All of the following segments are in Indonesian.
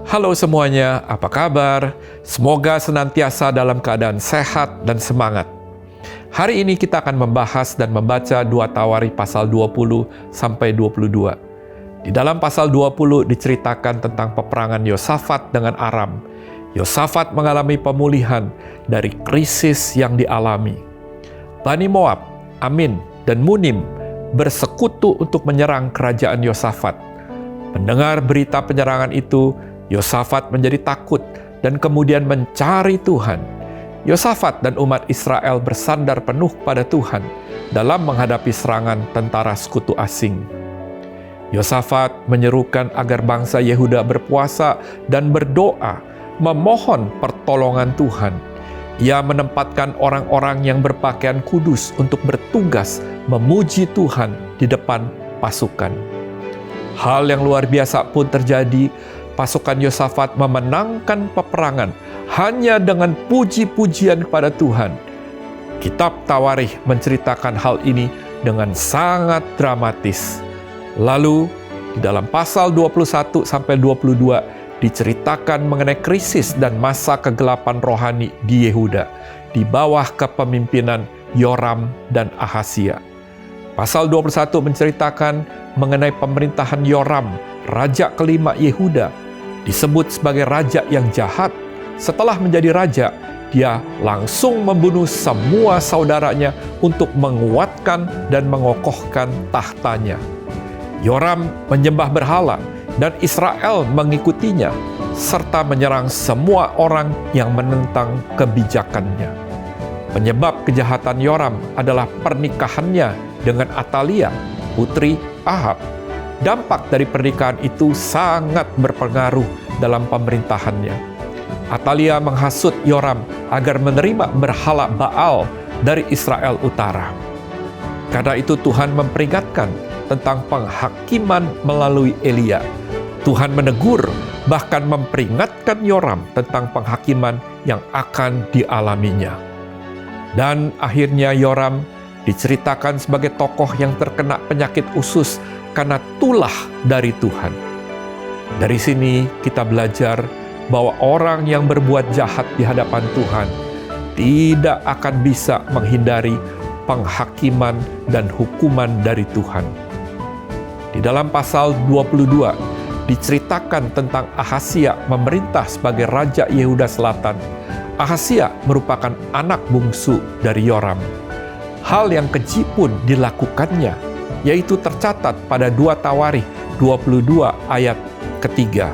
Halo semuanya, apa kabar? Semoga senantiasa dalam keadaan sehat dan semangat. Hari ini kita akan membahas dan membaca 2 Tawari pasal 20 sampai 22. Di dalam pasal 20 diceritakan tentang peperangan Yosafat dengan Aram. Yosafat mengalami pemulihan dari krisis yang dialami. Bani Moab, Amin, dan Munim bersekutu untuk menyerang kerajaan Yosafat. Mendengar berita penyerangan itu, Yosafat menjadi takut dan kemudian mencari Tuhan. Yosafat dan umat Israel bersandar penuh pada Tuhan dalam menghadapi serangan tentara sekutu asing. Yosafat menyerukan agar bangsa Yehuda berpuasa dan berdoa, memohon pertolongan Tuhan. Ia menempatkan orang-orang yang berpakaian kudus untuk bertugas memuji Tuhan di depan pasukan. Hal yang luar biasa pun terjadi. Pasukan Yosafat memenangkan peperangan hanya dengan puji-pujian kepada Tuhan. Kitab Tawarikh menceritakan hal ini dengan sangat dramatis. Lalu, di dalam pasal 21 sampai 22 diceritakan mengenai krisis dan masa kegelapan rohani di Yehuda di bawah kepemimpinan Yoram dan Ahazia. Pasal 21 menceritakan mengenai pemerintahan Yoram, raja kelima Yehuda, disebut sebagai raja yang jahat. Setelah menjadi raja, dia langsung membunuh semua saudaranya untuk menguatkan dan mengokohkan tahtanya. Yoram menyembah berhala dan Israel mengikutinya, serta menyerang semua orang yang menentang kebijakannya. Penyebab kejahatan Yoram adalah pernikahannya dengan Atalia, putri Ahab. Dampak dari pernikahan itu sangat berpengaruh dalam pemerintahannya. Atalia menghasut Yoram agar menerima berhala Baal dari Israel Utara. Karena itu Tuhan memperingatkan tentang penghakiman melalui Elia. Tuhan menegur, bahkan memperingatkan Yoram tentang penghakiman yang akan dialaminya. Dan akhirnya Yoram diceritakan sebagai tokoh yang terkena penyakit usus karena tulah dari Tuhan. Dari sini kita belajar bahwa orang yang berbuat jahat di hadapan Tuhan tidak akan bisa menghindari penghakiman dan hukuman dari Tuhan. Di dalam pasal 22 diceritakan tentang Ahazia memerintah sebagai Raja Yehuda Selatan. Ahazia merupakan anak bungsu dari Yoram. Hal yang keji pun dilakukannya, yaitu tercatat pada 2 Tawarikh 22 ayat ketiga.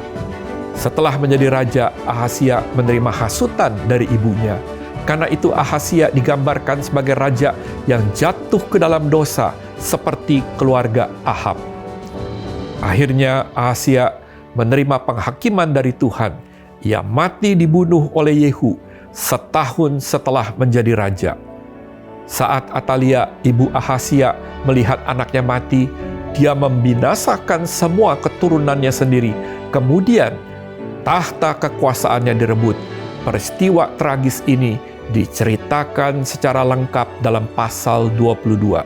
Setelah menjadi raja, Ahazia menerima hasutan dari ibunya. Karena itu Ahazia digambarkan sebagai raja yang jatuh ke dalam dosa seperti keluarga Ahab. Akhirnya Ahazia menerima penghakiman dari Tuhan. Ia mati dibunuh oleh Yehu setahun setelah menjadi raja. Saat Atalia, ibu Ahazia, melihat anaknya mati, dia membinasakan semua keturunannya sendiri. Kemudian, tahta kekuasaannya direbut. Peristiwa tragis ini diceritakan secara lengkap dalam pasal 22.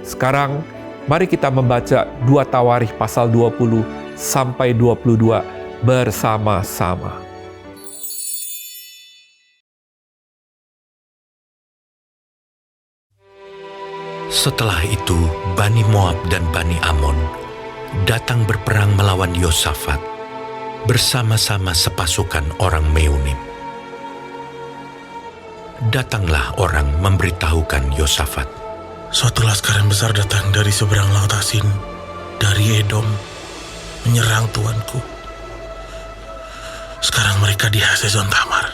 Sekarang, mari kita membaca 2 Tawarikh pasal 20 sampai 22 bersama-sama. Setelah itu, Bani Moab dan Bani Amon datang berperang melawan Yosafat bersama-sama sepasukan orang Meunim. Datanglah orang memberitahukan Yosafat, "Suatu laskaran besar datang dari seberang laut Asin, dari Edom, menyerang tuanku. Sekarang mereka di Hazezon Tamar,"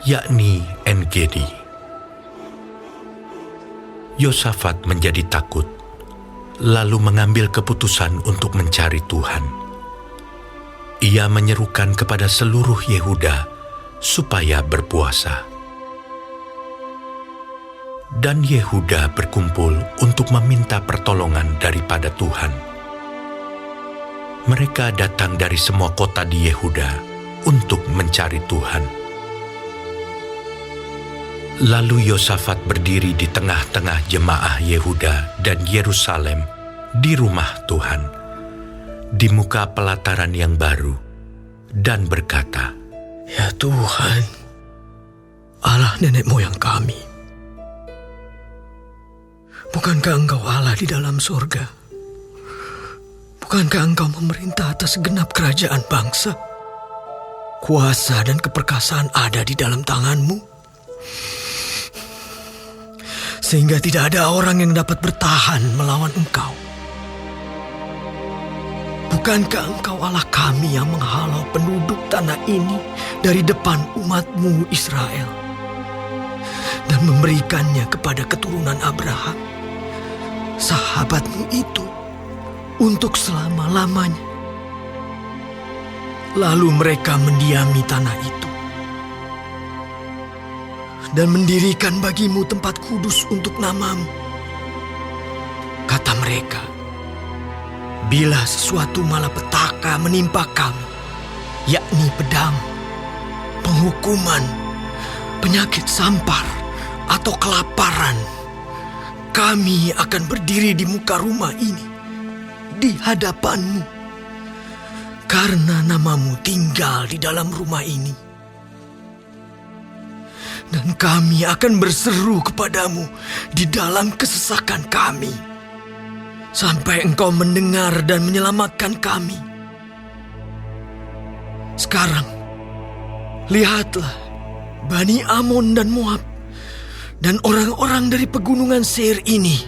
yakni En-Gedi. Yosafat menjadi takut, lalu mengambil keputusan untuk mencari Tuhan. Ia menyerukan kepada seluruh Yehuda supaya berpuasa. Dan Yehuda berkumpul untuk meminta pertolongan daripada Tuhan. Mereka datang dari semua kota di Yehuda untuk mencari Tuhan. Lalu Yosafat berdiri di tengah-tengah jemaah Yehuda dan Yerusalem di rumah Tuhan, di muka pelataran yang baru, dan berkata, Ya Tuhan, Allah nenek moyang kami, bukankah Engkau Allah di dalam surga? Bukankah Engkau memerintah atas segenap kerajaan bangsa? Kuasa dan keperkasaan ada di dalam tangan-Mu, sehingga tidak ada orang yang dapat bertahan melawan Engkau. Bukankah Engkau Allah kami yang menghalau penduduk tanah ini dari depan umat-Mu Israel dan memberikannya kepada keturunan Abraham, sahabat-Mu itu, untuk selama-lamanya? Lalu mereka mendiami tanah itu dan mendirikan bagimu tempat kudus untuk nama-Mu. Kata mereka, bila sesuatu malapetaka menimpa kami, yakni pedang, penghukuman, penyakit sampar, atau kelaparan, kami akan berdiri di muka rumah ini, di hadapan-Mu, karena nama-Mu tinggal di dalam rumah ini. Dan kami akan berseru kepadamu di dalam kesesakan kami, sampai Engkau mendengar dan menyelamatkan kami. Sekarang, lihatlah Bani Amon dan Moab, dan orang-orang dari pegunungan Seir ini,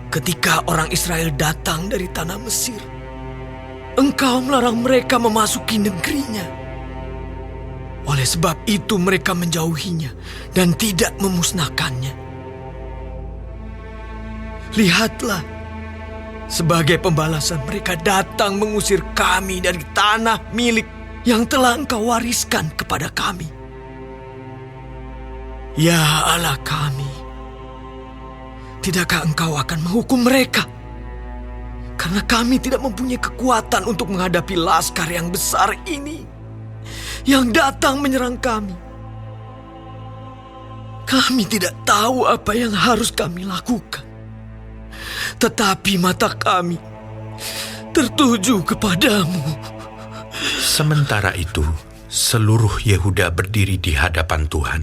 ketika orang Israel datang dari tanah Mesir, Engkau melarang mereka memasuki negerinya. Oleh sebab itu mereka menjauhinya dan tidak memusnahkannya. Lihatlah, sebagai pembalasan mereka datang mengusir kami dari tanah milik yang telah Engkau wariskan kepada kami. Ya Allah kami, tidakkah Engkau akan menghukum mereka? Karena kami tidak mempunyai kekuatan untuk menghadapi laskar yang besar ini yang datang menyerang kami. Kami tidak tahu apa yang harus kami lakukan, tetapi mata kami tertuju kepadamu. Sementara itu, seluruh Yehuda berdiri di hadapan Tuhan,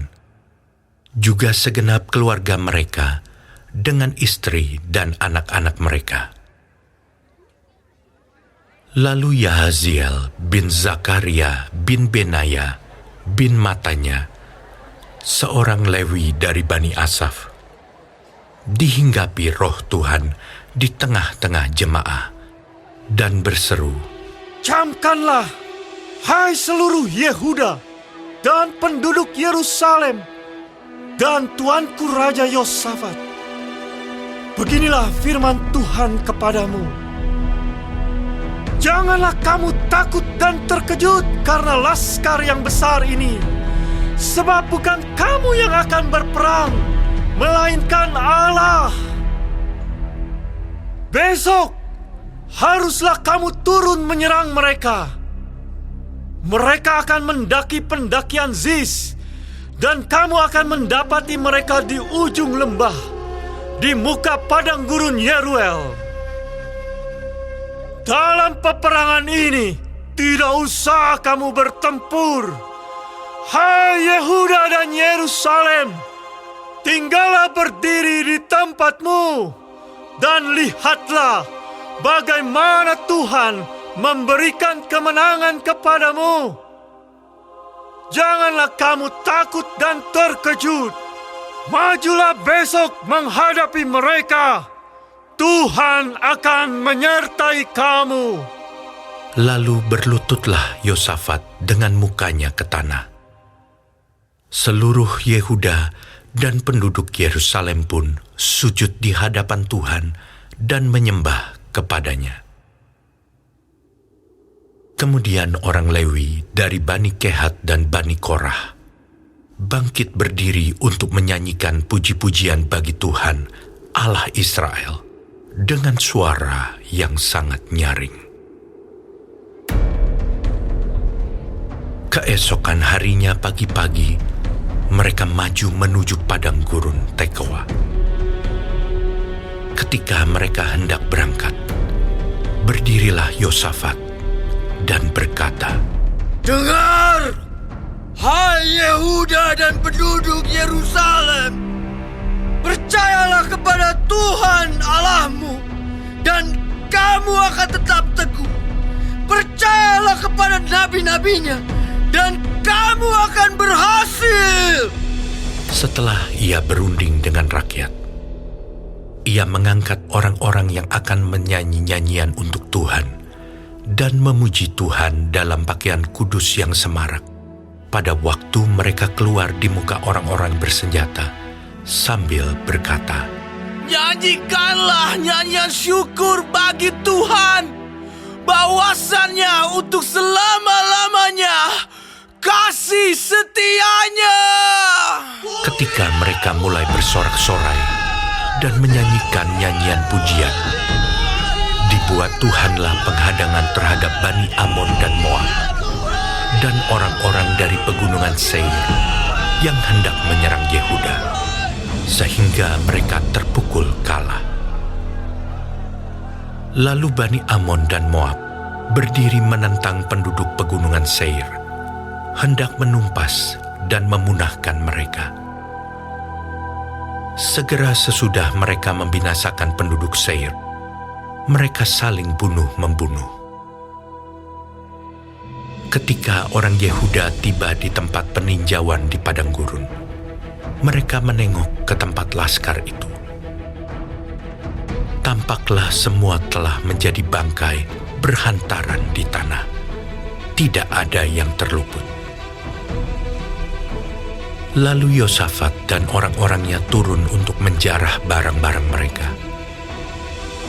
juga segenap keluarga mereka dengan istri dan anak-anak mereka. Lalu Yahaziel bin Zakaria bin Benaya bin Matanya, seorang Lewi dari Bani Asaf, dihinggapi roh Tuhan di tengah-tengah jemaah dan berseru, Camkanlah, hai seluruh Yehuda dan penduduk Yerusalem dan tuanku Raja Yosafat. Beginilah firman Tuhan kepadamu. Janganlah kamu takut dan terkejut karena laskar yang besar ini, sebab bukan kamu yang akan berperang, melainkan Allah. Besok haruslah kamu turun menyerang mereka. Mereka akan mendaki pendakian Ziz, dan kamu akan mendapati mereka di ujung lembah, di muka padang gurun Yeruel. Dalam peperangan ini, tidak usah kamu bertempur. Hai Yehuda dan Yerusalem, tinggallah berdiri di tempatmu, dan lihatlah bagaimana Tuhan memberikan kemenangan kepadamu. Janganlah kamu takut dan terkejut. Majulah besok menghadapi mereka. Tuhan akan menyertai kamu. Lalu berlututlah Yosafat dengan mukanya ke tanah. Seluruh Yehuda dan penduduk Yerusalem pun sujud di hadapan Tuhan dan menyembah kepadanya. Kemudian orang Lewi dari Bani Kehat dan Bani Korah bangkit berdiri untuk menyanyikan puji-pujian bagi Tuhan, Allah Israel, dengan suara yang sangat nyaring. Keesokan harinya pagi-pagi, mereka maju menuju padang gurun Tekoa. Ketika mereka hendak berangkat, berdirilah Yosafat dan berkata, Dengar, hai Yehuda dan penduduk Yerusalem, percayalah kepada Tuhan Allahmu, dan kamu akan tetap teguh. Percayalah kepada nabi-nabinya, dan kamu akan berhasil. Setelah ia berunding dengan rakyat, ia mengangkat orang-orang yang akan menyanyi nyanyian untuk Tuhan dan memuji Tuhan dalam pakaian kudus yang semarak pada waktu mereka keluar di muka orang-orang bersenjata sambil berkata, Nyanyikanlah nyanyian syukur bagi Tuhan, bahwasannya untuk selama-lamanya kasih setianya. Ketika mereka mulai bersorak-sorai dan menyanyikan nyanyian pujian, dibuat Tuhanlah penghadangan terhadap Bani Amon dan Moab dan orang-orang dari pegunungan Seir yang hendak menyerang Yehuda, sehingga mereka terpukul kalah. Lalu Bani Amon dan Moab berdiri menentang penduduk pegunungan Seir, hendak menumpas dan memunahkan mereka. Segera sesudah mereka membinasakan penduduk Seir, mereka saling bunuh-membunuh. Ketika orang Yehuda tiba di tempat peninjauan di padang gurun, mereka menengok ke tempat laskar itu. Tampaklah semua telah menjadi bangkai berhantaran di tanah. Tidak ada yang terluput. Lalu Yosafat dan orang-orangnya turun untuk menjarah barang-barang mereka.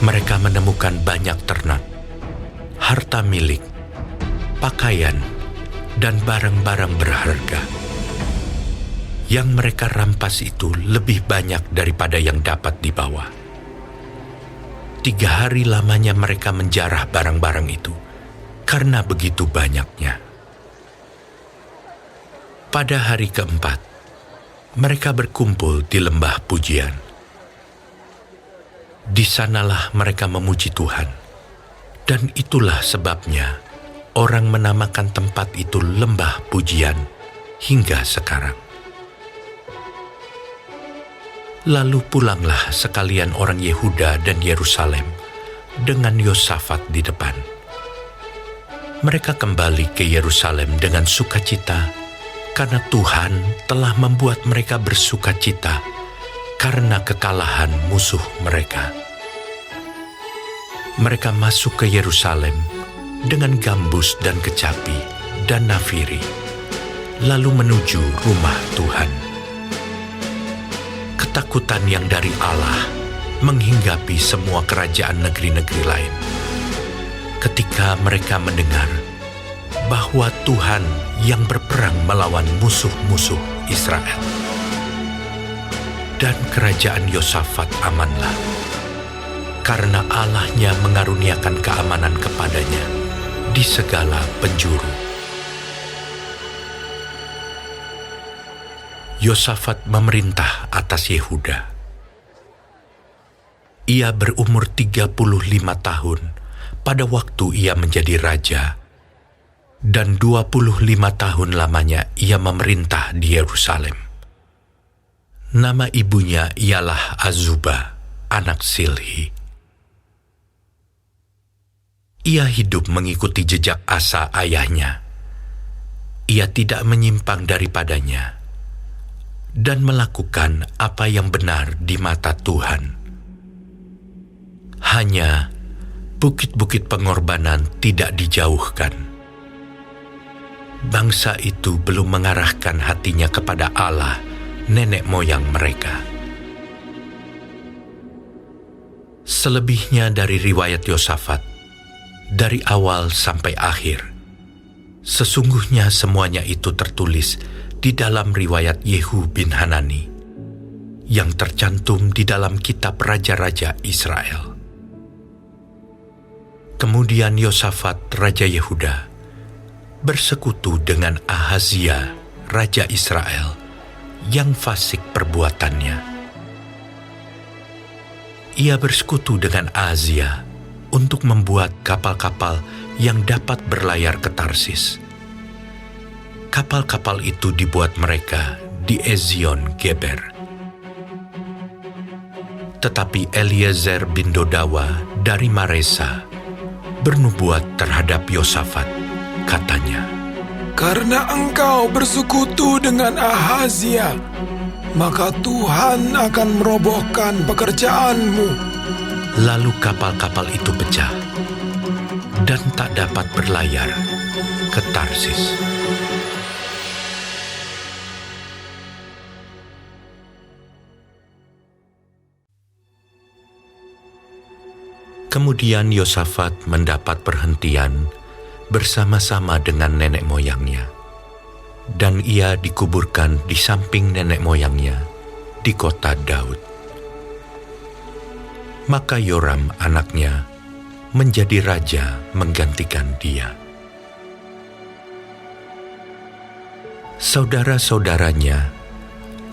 Mereka menemukan banyak ternak, harta milik, pakaian, dan barang-barang berharga. Yang mereka rampas itu lebih banyak daripada yang dapat dibawa. 3 hari lamanya mereka menjarah barang-barang itu, karena begitu banyaknya. Pada hari keempat, mereka berkumpul di lembah pujian. Di sanalah mereka memuji Tuhan, dan itulah sebabnya orang menamakan tempat itu lembah pujian hingga sekarang. Lalu pulanglah sekalian orang Yehuda dan Yerusalem dengan Yosafat di depan. Mereka kembali ke Yerusalem dengan sukacita, karena Tuhan telah membuat mereka bersukacita karena kekalahan musuh mereka. Mereka masuk ke Yerusalem dengan gambus dan kecapi dan nafiri, lalu menuju rumah Tuhan. Ketakutan yang dari Allah menghinggapi semua kerajaan negeri-negeri lain ketika mereka mendengar bahwa Tuhan yang berperang melawan musuh-musuh Israel. Dan kerajaan Yosafat amanlah, karena Allah-Nya mengaruniakan keamanan kepadanya di segala penjuru. Yosafat memerintah atas Yehuda. Ia berumur 35 tahun pada waktu ia menjadi raja, dan 25 tahun lamanya ia memerintah di Yerusalem. Nama ibunya ialah Azubah, anak Silhi. Ia hidup mengikuti jejak Asa ayahnya. Ia tidak menyimpang daripadanya, dan melakukan apa yang benar di mata Tuhan. Hanya bukit-bukit pengorbanan tidak dijauhkan. Bangsa itu belum mengarahkan hatinya kepada Allah nenek moyang mereka. Selebihnya dari riwayat Yosafat, dari awal sampai akhir, sesungguhnya semuanya itu tertulis di dalam riwayat Yehu bin Hanani, yang tercantum di dalam kitab Raja-Raja Israel. Kemudian Yosafat, Raja Yehuda, bersekutu dengan Ahazia, Raja Israel, yang fasik perbuatannya. Ia bersekutu dengan Ahazia untuk membuat kapal-kapal yang dapat berlayar ke Tarsis, kapal-kapal itu dibuat mereka di Ezion Geber. Tetapi Eliezer bin Dodawa dari Maresa bernubuat terhadap Yosafat, katanya, Karena engkau bersekutu dengan Ahazia, maka Tuhan akan merobohkan pekerjaanmu. Lalu kapal-kapal itu pecah dan tak dapat berlayar ke Tarsis. Kemudian Yosafat mendapat perhentian bersama-sama dengan nenek moyangnya, dan ia dikuburkan di samping nenek moyangnya di kota Daud. Maka Yoram anaknya menjadi raja menggantikan dia. Saudara-saudaranya,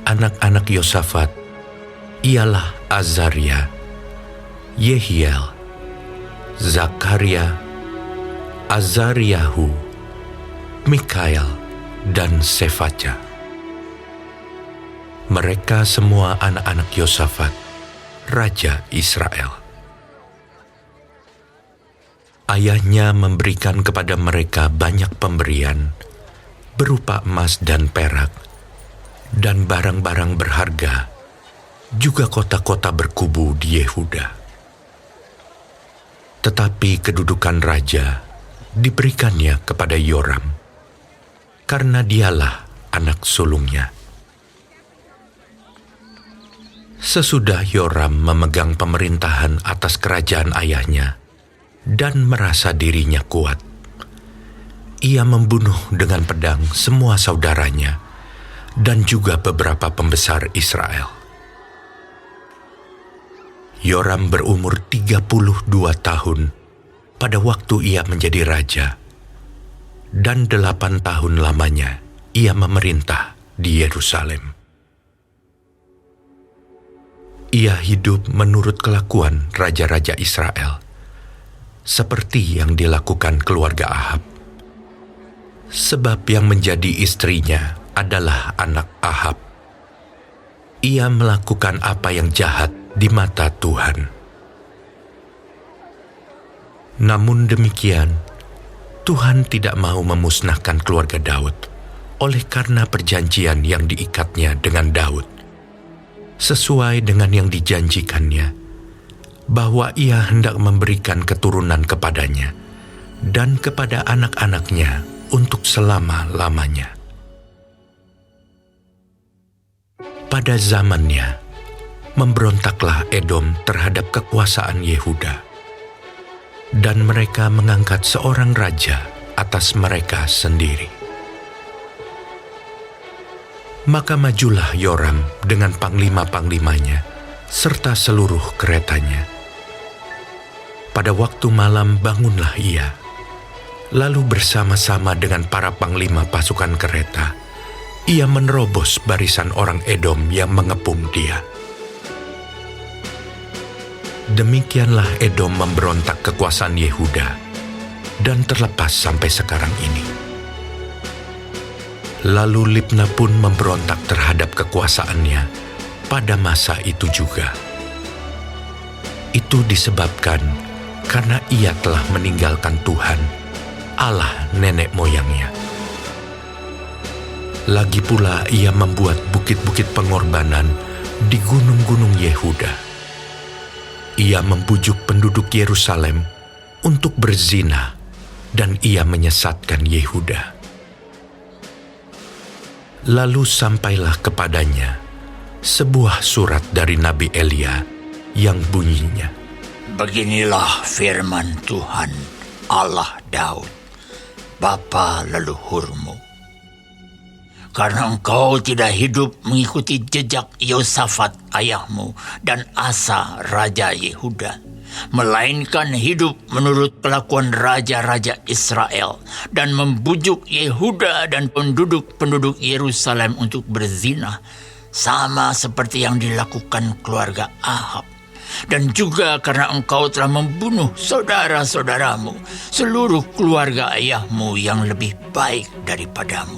anak-anak Yosafat, ialah Azaria, Yehiel, Zakaria, Azariahu, Mikael, dan Sefaja. Mereka semua anak-anak Yosafat, Raja Israel. Ayahnya memberikan kepada mereka banyak pemberian berupa emas dan perak, dan barang-barang berharga, juga kota-kota berkubu di Yehuda. Tetapi kedudukan raja diberikannya kepada Yoram, karena dialah anak sulungnya. Sesudah Yoram memegang pemerintahan atas kerajaan ayahnya dan merasa dirinya kuat, ia membunuh dengan pedang semua saudaranya dan juga beberapa pembesar Israel. Yoram berumur 32 tahun pada waktu ia menjadi raja, dan 8 tahun lamanya ia memerintah di Yerusalem. Ia hidup menurut kelakuan raja-raja Israel, seperti yang dilakukan keluarga Ahab, sebab yang menjadi istrinya adalah anak Ahab. Ia melakukan apa yang jahat di mata Tuhan. Namun demikian, Tuhan tidak mau memusnahkan keluarga Daud oleh karena perjanjian yang diikatnya dengan Daud, sesuai dengan yang dijanjikannya, bahwa ia hendak memberikan keturunan kepadanya dan kepada anak-anaknya untuk selama-lamanya. Pada zamannya, memberontaklah Edom terhadap kekuasaan Yehuda, dan mereka mengangkat seorang raja atas mereka sendiri. Maka majulah Yoram dengan panglima-panglimanya serta seluruh keretanya. Pada waktu malam bangunlah ia, lalu bersama-sama dengan para panglima pasukan kereta, ia menerobos barisan orang Edom yang mengepung dia. Demikianlah Edom memberontak kekuasaan Yehuda dan terlepas sampai sekarang ini. Lalu Libna pun memberontak terhadap kekuasaannya pada masa itu juga. Itu disebabkan karena ia telah meninggalkan Tuhan, Allah nenek moyangnya. Lagi pula ia membuat bukit-bukit pengorbanan di gunung-gunung Yehuda. Ia membujuk penduduk Yerusalem untuk berzina, dan ia menyesatkan Yehuda. Lalu sampailah kepadanya sebuah surat dari Nabi Elia yang bunyinya, Beginilah firman Tuhan, Allah Daud, bapa leluhurmu. Karena engkau tidak hidup mengikuti jejak Yosafat ayahmu dan Asa raja Yehuda, melainkan hidup menurut kelakuan raja-raja Israel dan membujuk Yehuda dan penduduk-penduduk Yerusalem untuk berzina, sama seperti yang dilakukan keluarga Ahab. Dan juga karena engkau telah membunuh saudara-saudaramu, seluruh keluarga ayahmu yang lebih baik daripadamu.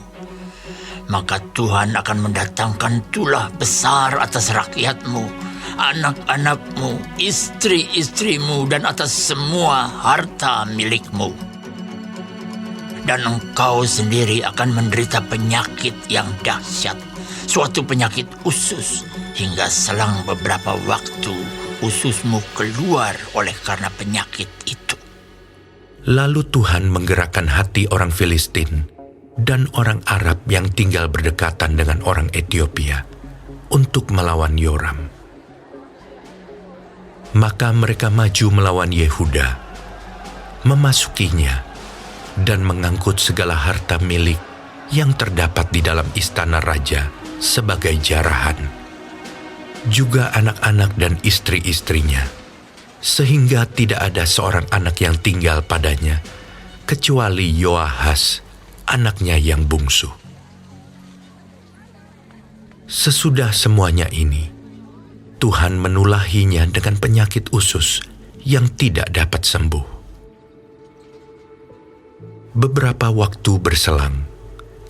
maka Tuhan akan mendatangkan tulah besar atas rakyatmu, anak-anakmu, istri-istrimu, dan atas semua harta milikmu. Dan engkau sendiri akan menderita penyakit yang dahsyat, suatu penyakit usus, hingga selang beberapa waktu ususmu keluar oleh karena penyakit itu. Lalu Tuhan menggerakkan hati orang Filistin dan orang Arab yang tinggal berdekatan dengan orang Ethiopia untuk melawan Yoram. Maka mereka maju melawan Yehuda, memasukinya, dan mengangkut segala harta milik yang terdapat di dalam istana raja sebagai jarahan, juga anak-anak dan istri-istrinya, sehingga tidak ada seorang anak yang tinggal padanya, kecuali Yoahas, anaknya yang bungsu. Sesudah semuanya ini, Tuhan menulahinya dengan penyakit usus yang tidak dapat sembuh. Beberapa waktu berselang,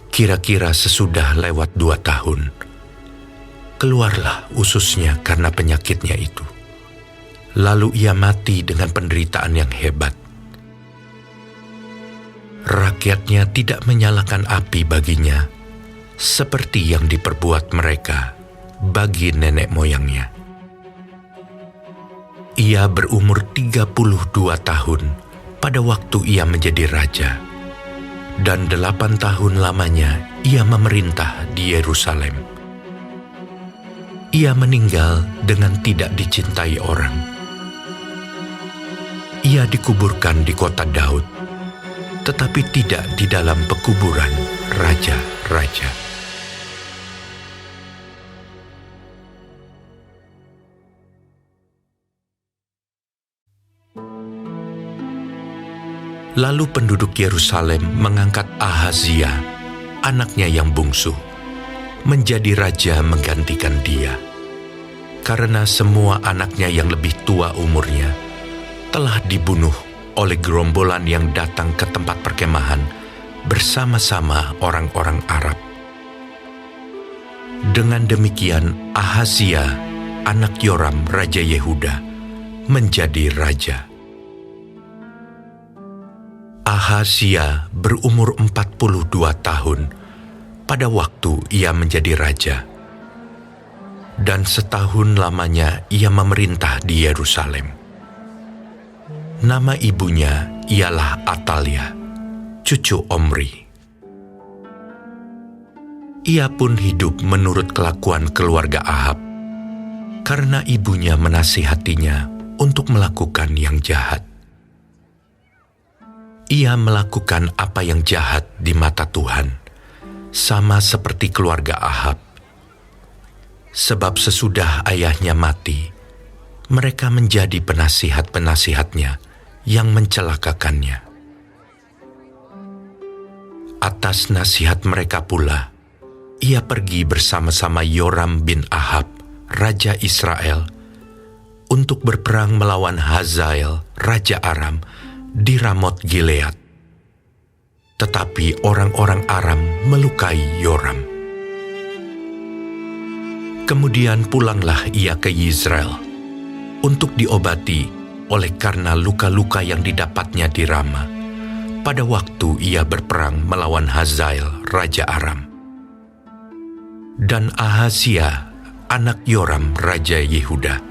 kira-kira sesudah lewat 2 tahun, keluarlah ususnya karena penyakitnya itu. Lalu ia mati dengan penderitaan yang hebat. Rakyatnya tidak menyalakan api baginya, seperti yang diperbuat mereka bagi nenek moyangnya. Ia berumur 32 tahun pada waktu ia menjadi raja, dan 8 tahun lamanya ia memerintah di Yerusalem. Ia meninggal dengan tidak dicintai orang. Ia dikuburkan di kota Daud, tetapi tidak di dalam pekuburan raja-raja. Lalu penduduk Yerusalem mengangkat Ahazia, anaknya yang bungsu, menjadi raja menggantikan dia, karena semua anaknya yang lebih tua umurnya telah dibunuh oleh gerombolan yang datang ke tempat perkemahan bersama-sama orang-orang Arab. Dengan demikian, Ahazia, anak Yoram, raja Yehuda, menjadi raja. Ahazia berumur 42 tahun pada waktu ia menjadi raja, dan setahun lamanya ia memerintah di Yerusalem. Nama ibunya ialah Atalia, cucu Omri. Ia pun hidup menurut kelakuan keluarga Ahab, karena ibunya menasihatinya untuk melakukan yang jahat. Ia melakukan apa yang jahat di mata Tuhan, sama seperti keluarga Ahab. Sebab sesudah ayahnya mati, mereka menjadi penasihat-penasihatnya yang mencelakakannya. Atas nasihat mereka pula, ia pergi bersama-sama Yoram bin Ahab, raja Israel, untuk berperang melawan Hazael, raja Aram, di Ramot Gilead. Tetapi orang-orang Aram melukai Yoram. Kemudian pulanglah ia ke Yizreel untuk diobati oleh karena luka-luka yang didapatnya di Rama pada waktu ia berperang melawan Hazael, raja Aram. Dan Ahazia, anak Yoram, raja Yehuda,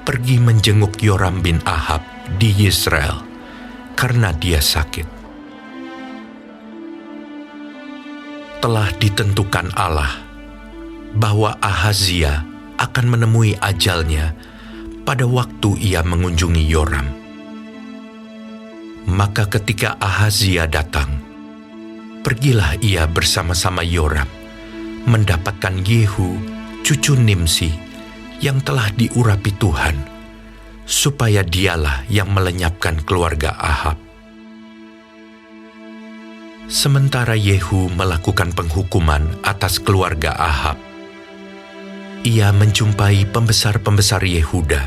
pergi menjenguk Yoram bin Ahab di Yizreel karena dia sakit. Telah ditentukan Allah bahwa Ahazia akan menemui ajalnya pada waktu ia mengunjungi Yoram. Maka ketika Ahazia datang, pergilah ia bersama-sama Yoram mendapatkan Yehu, cucu Nimsi, yang telah diurapi Tuhan, supaya dialah yang melenyapkan keluarga Ahab. Sementara Yehu melakukan penghukuman atas keluarga Ahab, ia menjumpai pembesar-pembesar Yehuda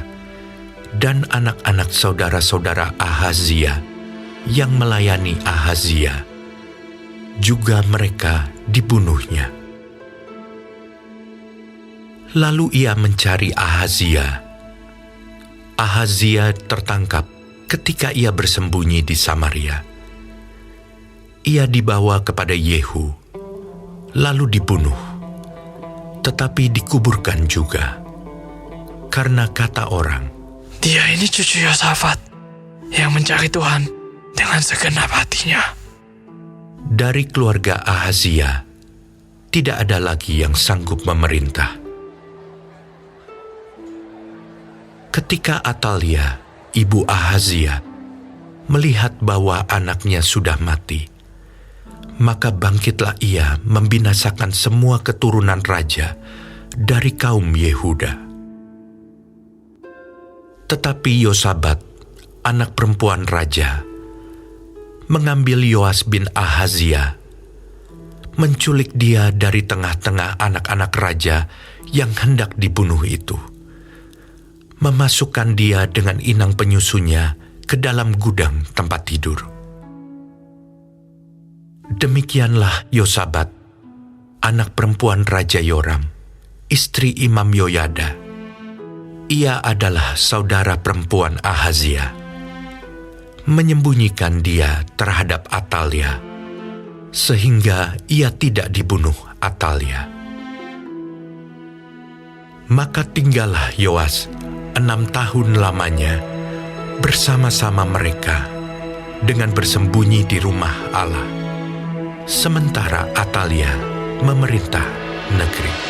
dan anak-anak saudara-saudara Ahazia yang melayani Ahazia. Juga mereka dibunuhnya. Lalu ia mencari Ahazia. Ahazia tertangkap ketika ia bersembunyi di Samaria. Ia dibawa kepada Yehu, lalu dibunuh, tetapi dikuburkan juga. Karena kata orang, Dia ini cucu Yosafat yang mencari Tuhan dengan segenap hatinya. dari keluarga Ahazia tidak ada lagi yang sanggup memerintah. Ketika Atalia, ibu Ahazia, melihat bahwa anaknya sudah mati, maka bangkitlah ia membinasakan semua keturunan raja dari kaum Yehuda. Tetapi Yosabat, anak perempuan raja, mengambil Yoas bin Ahazia, menculik dia dari tengah-tengah anak-anak raja yang hendak dibunuh itu, memasukkan dia dengan inang penyusunya ke dalam gudang tempat tidur. Demikianlah Yosabat, anak perempuan Raja Yoram, istri Imam Yoyada. Ia adalah saudara perempuan Ahazia, menyembunyikan dia terhadap Atalia, sehingga ia tidak dibunuh Atalia. Maka tinggallah Yoas 6 tahun lamanya bersama-sama mereka dengan bersembunyi di rumah Allah, sementara Atalia memerintah negeri.